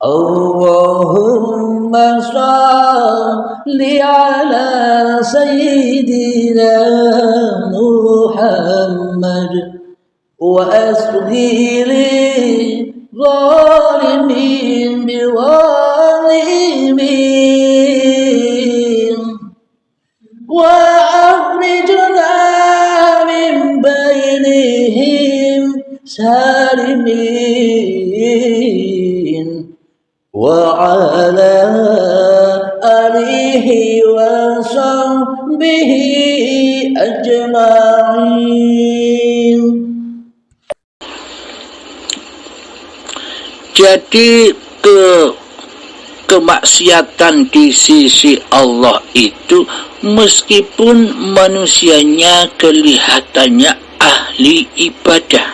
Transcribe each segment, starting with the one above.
Allahumma shalli ala sayyidina Muhammad wa asghiri zalimin biwalimin wa akhrijna min bainihim salimin wa ala alihi wa sahbihi ajma'in. Jadi kemaksiatan di sisi Allah itu meskipun manusianya kelihatannya ahli ibadah,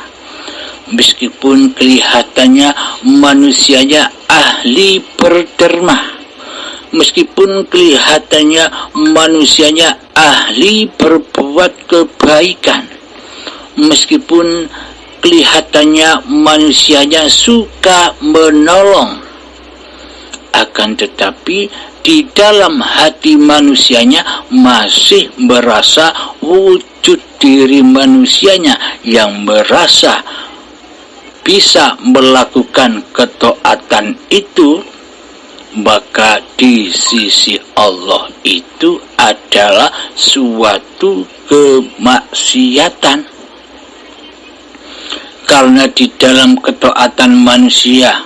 meskipun kelihatannya manusianya ahli berderma, meskipun kelihatannya manusianya ahli berbuat kebaikan, meskipun kelihatannya manusianya suka menolong, akan tetapi di dalam hati manusianya masih merasa wujud diri manusianya yang merasa bisa melakukan ketaatan itu, maka di sisi Allah itu adalah suatu kemaksiatan. Karena di dalam ketaatan manusia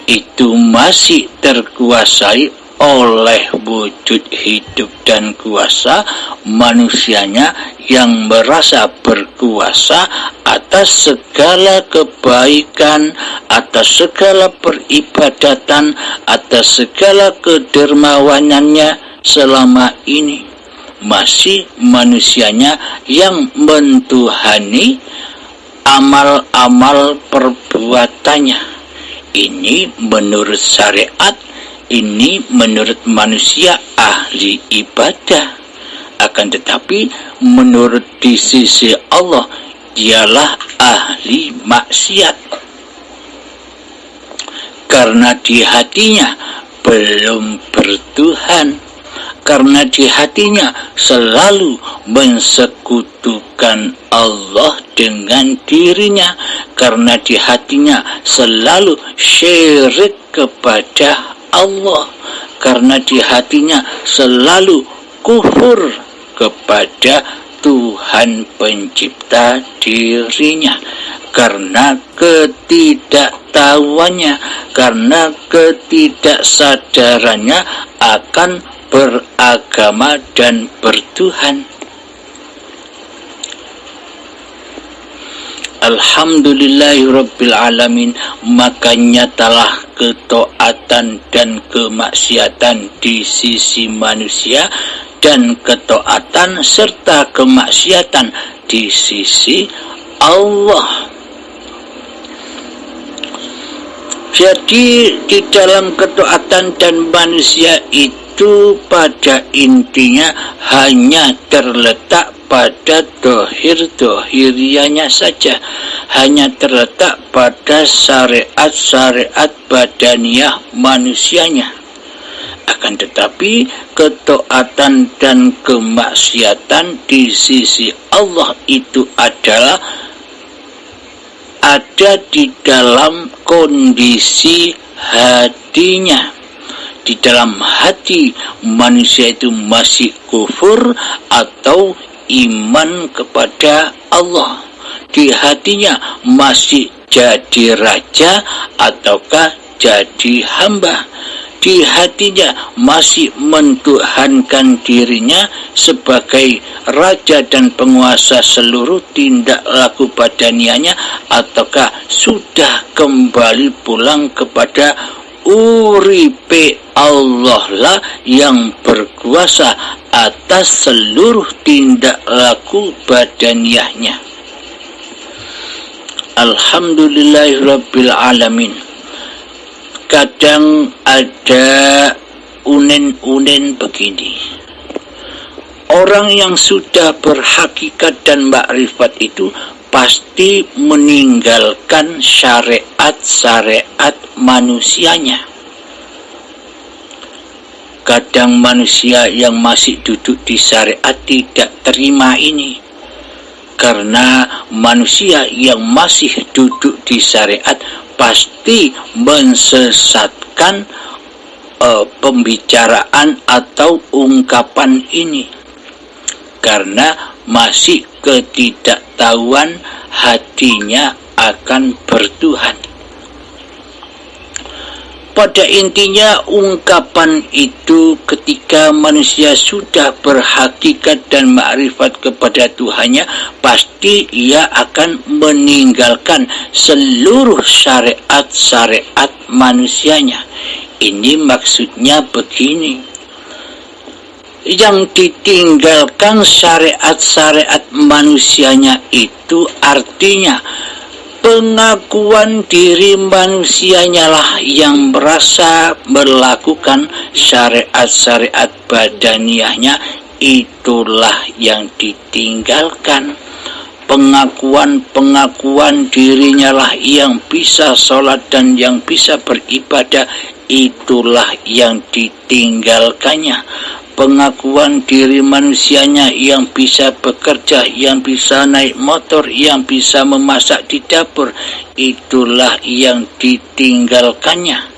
itu masih terkuasai oleh wujud hidup dan kuasa manusianya yang merasa berkuasa atas segala kebaikan, atas segala peribadatan, atas segala kedermawanannya selama ini. Masih manusianya yang mentuhani amal-amal perbuatannya. Ini menurut syariat, ini menurut manusia ahli ibadah. Akan tetapi menurut di sisi Allah dialah ahli maksiat. Karena di hatinya belum bertuhan, karena di hatinya selalu mensekutukan Allah dengan dirinya, karena di hatinya selalu syirik kepada Allah, karena di hatinya selalu kufur kepada Tuhan pencipta dirinya, karena ketidaktahuannya, karena ketidaksadarannya akan beragama dan bertuhan. Alhamdulillahirabbil alamin. Maka nyatalah ketaatan dan kemaksiatan di sisi manusia dan ketaatan serta kemaksiatan di sisi Allah. Jadi di dalam ketaatan dan manusia itu pada intinya hanya terletak pada dohir-dohirianya saja, hanya terletak pada syariat-syariat badaniah manusianya. Akan tetapi ketaatan dan kemaksiatan di sisi Allah itu adalah ada di dalam kondisi hatinya. Di dalam hati manusia itu masih kufur atau iman kepada Allah. Di hatinya masih jadi raja ataukah jadi hamba. Di hatinya masih mentuhankan dirinya sebagai raja dan penguasa seluruh tindak laku badanianya, ataukah sudah kembali pulang kepada uripe Allah lah yang berkuasa atas seluruh tindak laku badaniahnya. Alhamdulillahirabbil alamin. Kadang ada unen-unen begini. Orang yang sudah berhakikat dan makrifat itu pasti meninggalkan syariat-syariat manusianya. Kadang manusia yang masih duduk di syariat tidak terima ini, karena manusia yang masih duduk di syariat pasti mensesatkan pembicaraan atau ungkapan ini, karena masih ketidaktahuan hatinya akan bertuhan. Pada intinya ungkapan itu ketika manusia sudah berhakikat dan ma'rifat kepada Tuhannya, pasti ia akan meninggalkan seluruh syariat-syariat manusianya. Ini maksudnya begini, yang ditinggalkan syariat-syariat manusianya itu artinya pengakuan diri manusianya lah yang merasa melakukan syariat-syariat badaniahnya, itulah yang ditinggalkan. Pengakuan dirinya lah yang bisa sholat dan yang bisa beribadah, itulah yang ditinggalkannya. Pengakuan diri manusianya yang bisa bekerja, yang bisa naik motor, yang bisa memasak di dapur, itulah yang ditinggalkannya.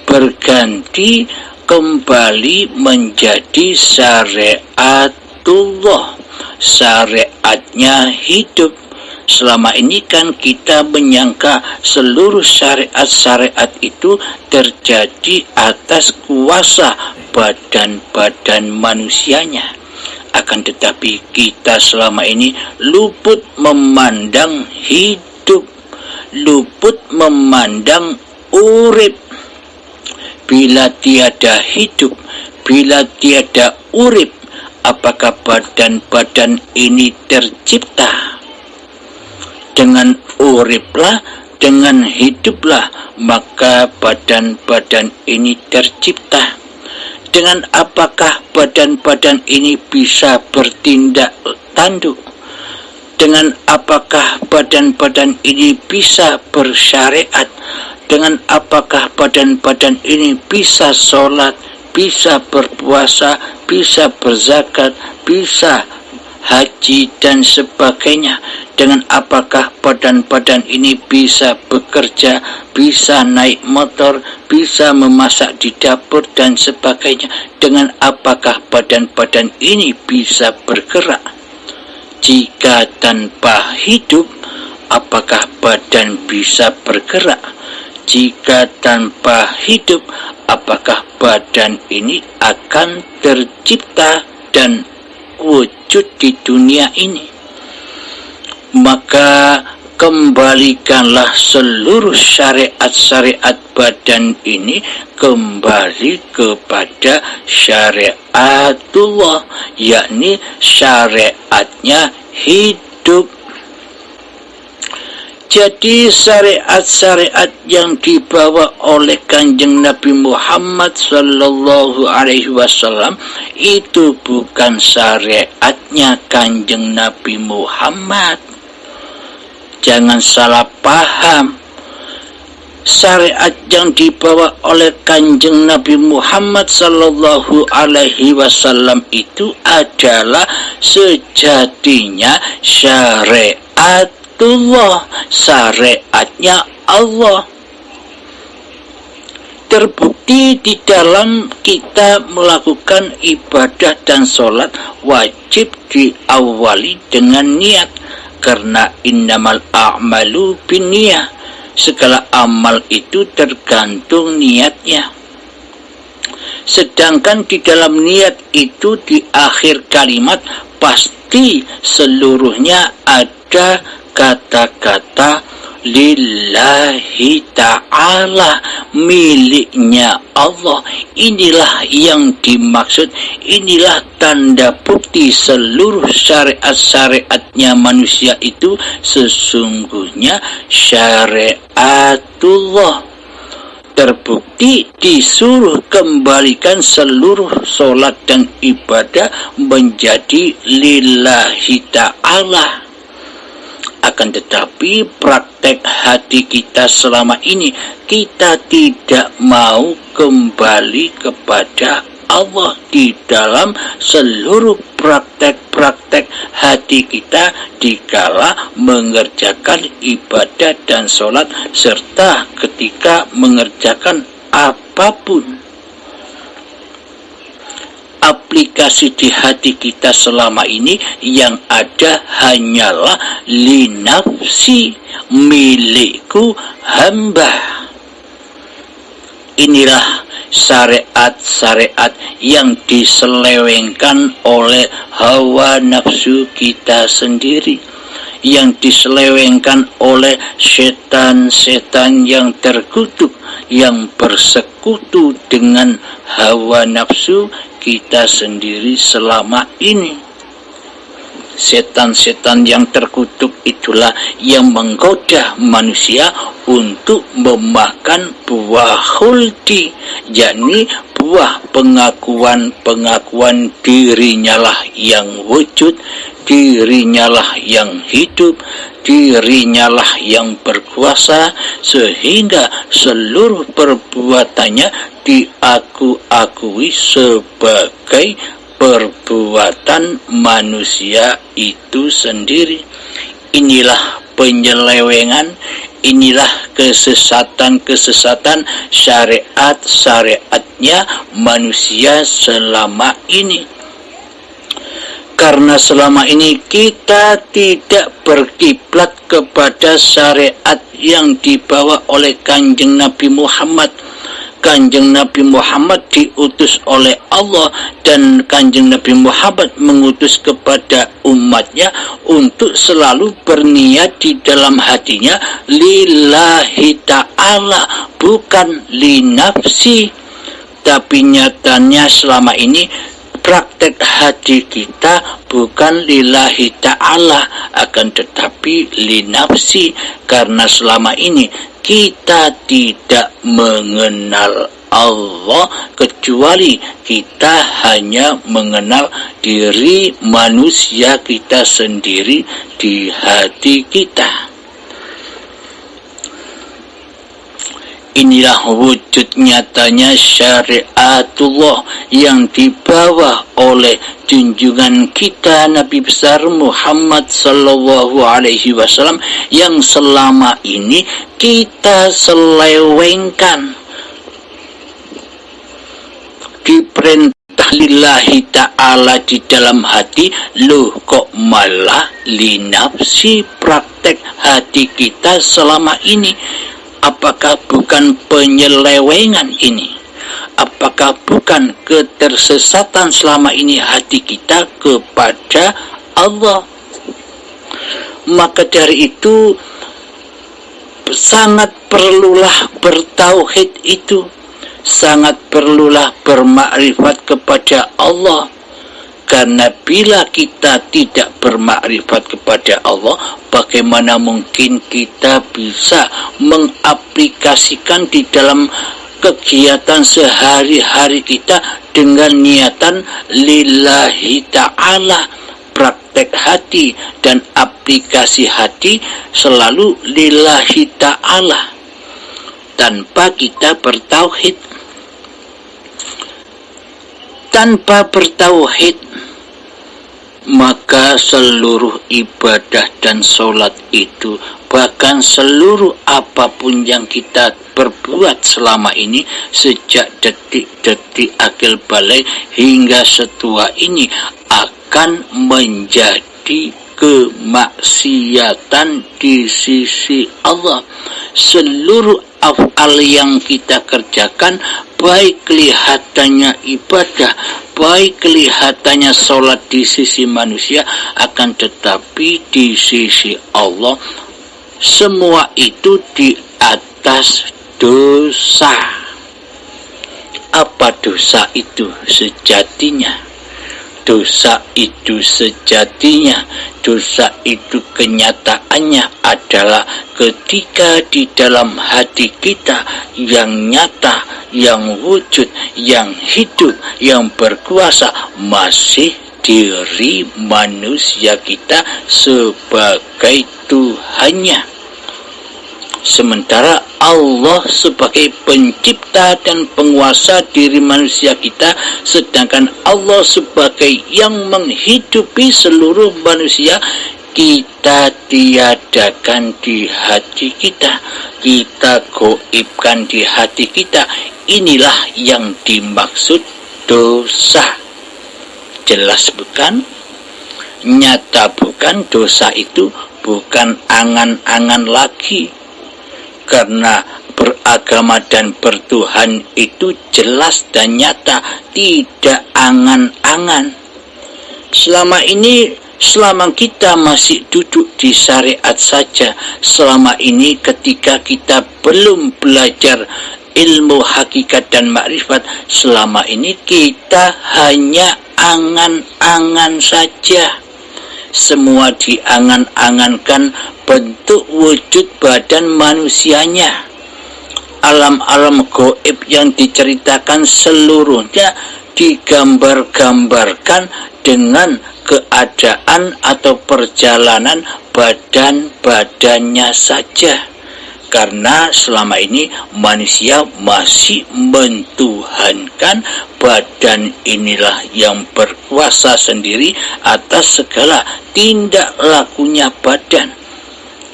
Berganti kembali menjadi syariatullah, syariatnya hidup. Selama ini kan kita menyangka seluruh syariat-syariat itu terjadi atas kuasa badan-badan manusianya. Akan tetapi kita selama ini luput memandang hidup, luput memandang urip. Bila tiada hidup, bila tiada urip, apakah badan-badan ini tercipta? Dengan uriplah, dengan hiduplah, maka badan-badan ini tercipta. Dengan apakah badan-badan ini bisa bertindak tanduk? Dengan apakah badan-badan ini bisa bersyariat? Dengan apakah badan-badan ini bisa sholat, bisa berpuasa, bisa berzakat, bisa haji dan sebagainya? Dengan apakah badan-badan ini bisa bekerja, bisa naik motor, bisa memasak di dapur dan sebagainya? Dengan apakah badan-badan ini bisa bergerak? Jika tanpa hidup, apakah badan bisa bergerak? Jika tanpa hidup, apakah badan ini akan tercipta dan wujud di dunia ini? Maka kembalikanlah seluruh syariat-syariat badan ini kembali kepada syariatullah, yakni syariatnya hidup. Jadi syariat-syariat yang dibawa oleh Kanjeng Nabi Muhammad sallallahu alaihi wasallam itu bukan syariatnya Kanjeng Nabi Muhammad. Jangan salah paham. Syariat yang dibawa oleh Kanjeng Nabi Muhammad sallallahu alaihi wasallam itu adalah sejatinya syariatullah, syariatnya Allah. Terbukti di dalam kita melakukan ibadah dan sholat wajib diawali dengan niat, karena innamal a'malu binniyah, segala amal itu tergantung niatnya. Sedangkan di dalam niat itu di akhir kalimat pasti seluruhnya ada kata-kata lillahi ta'ala, miliknya Allah. Inilah yang dimaksud, inilah tanda bukti seluruh syariat-syariatnya manusia itu sesungguhnya syariatullah. Terbukti disuruh kembalikan seluruh sholat dan ibadah menjadi lillahi ta'ala. Akan tetapi praktek hati kita selama ini, kita tidak mau kembali kepada Allah di dalam seluruh praktek-praktek hati kita dikala mengerjakan ibadah dan sholat, serta ketika mengerjakan apapun. Aplikasi di hati kita selama ini yang ada hanyalah linafsi, milikku hamba. Inilah syariat-syariat yang diselewengkan oleh hawa nafsu kita sendiri, yang diselewengkan oleh setan-setan yang terkutuk, yang bersekutu dengan hawa nafsu kita sendiri selama ini. Setan-setan yang terkutuk itulah yang menggoda manusia untuk memakan buah khuldi, yakni buah pengakuan dirinya lah yang wujud, dirinya lah yang hidup, dirinya lah yang berkuasa, sehingga seluruh perbuatannya diakui sebagai perbuatan manusia itu sendiri. Inilah penyelewengan, inilah kesesatan-kesesatan syariat-syariatnya manusia selama ini. Karena selama ini kita tidak berkiblat kepada syariat yang dibawa oleh Kanjeng Nabi Muhammad. Kanjeng Nabi Muhammad diutus oleh Allah, dan Kanjeng Nabi Muhammad mengutus kepada umatnya untuk selalu berniat di dalam hatinya lillahi ta'ala, bukan linafsi. Tapi nyatanya selama ini praktek hati kita bukan lillahi ta'ala, akan tetapi linafsi, karena selama ini kita tidak mengenal Allah, kecuali kita hanya mengenal diri manusia kita sendiri di hati kita. Inilah wujud nyatanya syariatullah yang dibawa oleh junjungan kita Nabi besar Muhammad sallallahu alaihi wasallam, yang selama ini kita selewengkan. Diperintah lillahi ta'ala di dalam hati, loh kok malah linafsi praktek hati kita selama ini? Apakah bukan penyelewengan ini? Apakah bukan ketersesatan selama ini hati kita kepada Allah? Maka dari itu sangat perlulah bertauhid itu, sangat perlulah bermakrifat kepada Allah. Karena bila kita tidak bermakrifat kepada Allah, bagaimana mungkin kita bisa mengaplikasikan di dalam kegiatan sehari-hari kita dengan niatan lillahi ta'ala? Praktek hati dan aplikasi hati selalu lillahi ta'ala tanpa kita bertauhid. Tanpa bertauhid, maka seluruh ibadah dan sholat itu, bahkan seluruh apapun yang kita perbuat selama ini, sejak detik-detik akil balik hingga setua ini, akan menjadi kemaksiatan di sisi Allah. Seluruh af'al yang kita kerjakan, baik kelihatannya ibadah, baik kelihatannya sholat di sisi manusia, akan tetapi di sisi Allah semua itu di atas dosa. Apa dosa itu sejatinya? Dosa itu sejatinya, dosa itu kenyataannya adalah ketika di dalam hati kita yang nyata, yang wujud, yang hidup, yang berkuasa masih diri manusia kita sebagai Tuhannya. Sementara Allah sebagai pencipta dan penguasa diri manusia kita, sedangkan Allah sebagai yang menghidupi seluruh manusia, kita tiadakan di hati kita, kita goibkan di hati kita. Inilah yang dimaksud dosa. Jelas bukan? Nyata bukan? Dosa itu bukan angan-angan lagi, karena beragama dan bertuhan itu jelas dan nyata, tidak angan-angan. Selama kita masih duduk di syariat saja, selama ini ketika kita belum belajar ilmu hakikat dan makrifat, selama ini kita hanya angan-angan saja. Semua diangan-angankan bentuk wujud badan manusianya. Alam-alam gaib yang diceritakan seluruhnya digambar-gambarkan dengan keadaan atau perjalanan badan-badannya saja. Karena selama ini manusia masih mentuhankan badan inilah yang berkuasa sendiri atas segala tindak lakunya badan.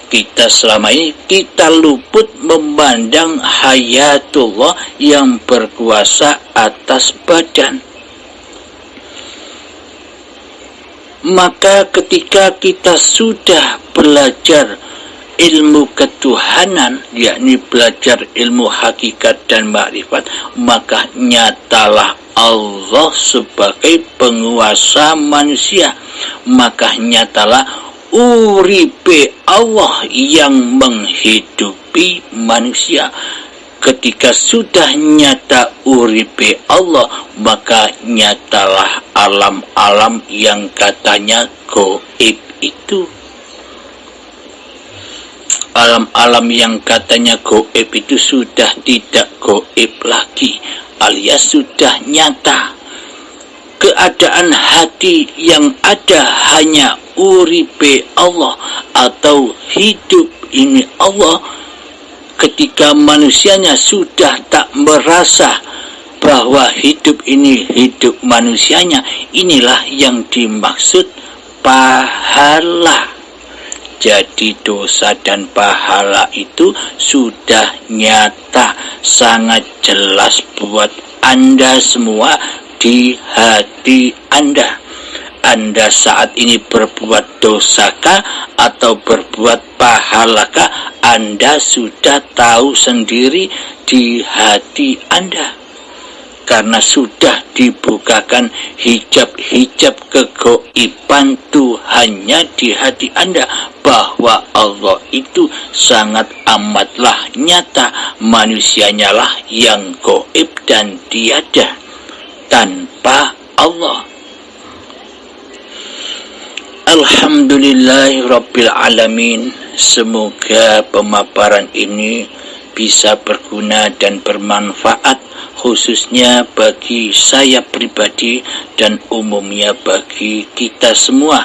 Kita selama ini kita luput memandang hayatullah yang berkuasa atas badan. Maka ketika kita sudah belajar ilmu ketuhanan, yakni belajar ilmu hakikat dan makrifat, maka nyatalah Allah sebagai penguasa manusia, maka nyatalah uripe Allah yang menghidupi manusia. Ketika sudah nyata uripe Allah, maka nyatalah alam-alam yang katanya gaib itu. Alam-alam yang katanya gaib itu sudah tidak gaib lagi, alias sudah nyata. Keadaan hati yang ada hanya uripe Allah atau hidup ini Allah. Ketika manusianya sudah tak merasa bahwa hidup ini hidup manusianya, inilah yang dimaksud pahala. Jadi dosa dan pahala itu sudah nyata, sangat jelas buat Anda semua di hati Anda. Anda saat ini berbuat dosakah atau berbuat pahalakah, Anda sudah tahu sendiri di hati Anda. Karena sudah dibukakan hijab-hijab kegoiban Tuhannya di hati Anda, bahwa Allah itu sangat amatlah nyata, manusianya lah yang goib dan tiada tanpa Allah. Alhamdulillahirabbil alamin. Semoga pemaparan ini bisa berguna dan bermanfaat, khususnya bagi saya pribadi dan umumnya bagi kita semua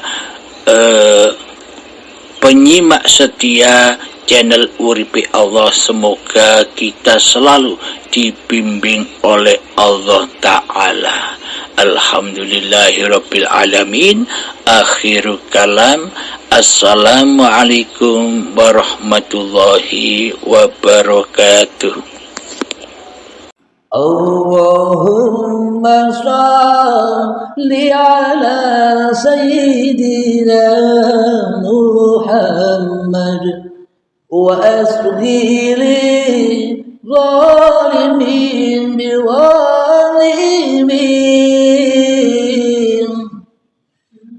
penyimak setia channel Uripe Allah. Semoga kita selalu dibimbing oleh Allah Ta'ala. Alhamdulillahirabbil alamin. Akhiru kalam. Assalamualaikum warahmatullahi wabarakatuh. Allahumma salli ala sayyidina Muhammad wa asghiri zalimin biwalimin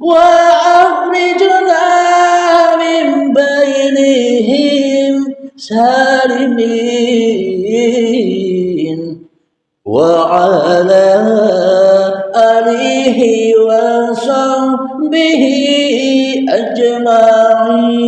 wa akhrijna min bainihim salimin wa ala alihi wa sahbihi ajma'in.